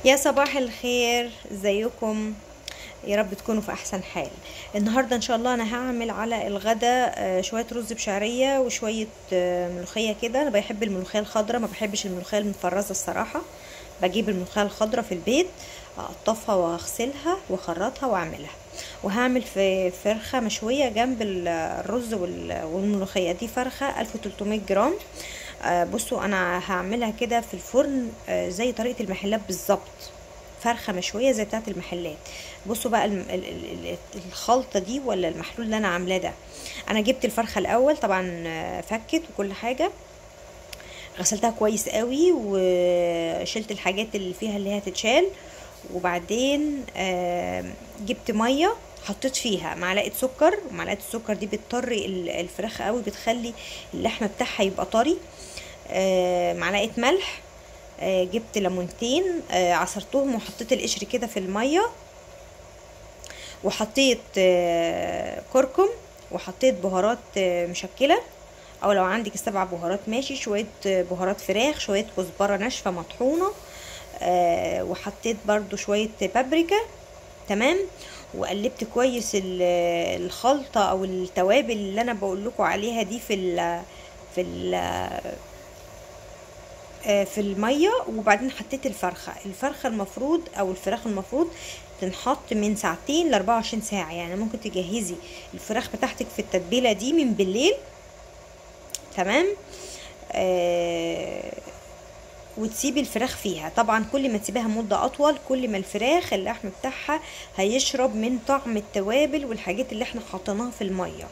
يا صباح الخير، ازيكم؟ يا رب تكونوا في احسن حال. النهارده ان شاء الله انا هعمل على الغدا شويه رز بشعريه وشويه ملوخيه كده. انا بحب الملوخيه الخضراء، ما بحبش الملوخيه المفرزه الصراحه. بجيب الملوخيه الخضراء في البيت، اقطفها واغسلها واخرطها واعملها. وهعمل في فرخه مشويه جنب الرز والملوخيه. دي فرخه 1300 جرام. بصوا انا هعملها كده في الفرن زي طريقه المحلات بالظبط. فرخه مشويه زي بتاعه المحلات. بصوا بقى الخلطه دي ولا المحلول اللي انا عاملاه ده. انا جبت الفرخه الاول طبعا، فكت وكل حاجه، غسلتها كويس قوي وشلت الحاجات اللي فيها اللي هي تتشال. وبعدين جبت ميه، حطيت فيها معلقه سكر، ومعلقه السكر دي بتطري الفراخ قوي، بتخلي اللحم بتاعها يبقى طري. معلقه ملح. جبت ليمونتين عصرتهم وحطيت القشر كده في الميه، وحطيت كركم، وحطيت بهارات مشكله، او لو عندك السبع بهارات ماشي، شويه بهارات فراخ، شويه كزبره ناشفه مطحونه، وحطيت برضو شويه بابريكا. تمام. وقلبت كويس الخلطه او التوابل اللي انا بقول لكم عليها دي في ال في الميه. وبعدين حطيت الفرخه المفروض او الفراخ المفروض تنحط من ساعتين ل 24 ساعه. يعني ممكن تجهزي الفراخ بتاعتك في التتبيله دي من بالليل. تمام. وتسيبي الفراخ فيها. طبعا كل ما تسيبيها مده اطول كل ما الفراخ اللحم بتاعها هيشرب من طعم التوابل والحاجات اللي احنا حطيناها في الميه.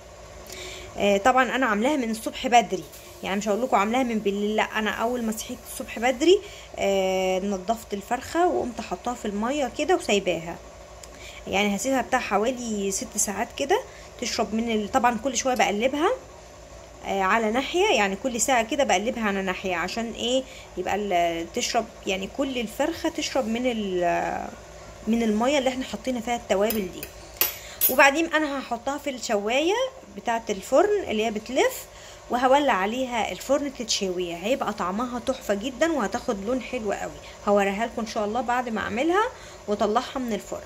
طبعا انا عاملاها من الصبح بدري، يعني مش هقول لكم عاملاها من بالليل، لا، انا اول ما صحيت الصبح بدري نضفت الفرخه وقمت حطاها في الميه كده وسايباها. يعني هسيبها بتاع حوالي 6 ساعات كده تشرب من طبعا كل شويه بقلبها على ناحيه، يعني كل ساعه كده بقلبها على ناحيه عشان ايه؟ يبقى تشرب، يعني كل الفرخه تشرب من الميه اللي احنا حطينا فيها التوابل دي. وبعدين انا هحطها في الشوايه بتاعه الفرن اللي هي بتلف، وهولع عليها الفرن تتشوي. هيبقى طعمها تحفه جدا وهتاخد لون حلو قوي. هوريها لكم ان شاء الله بعد ما اعملها واطلعها من الفرن.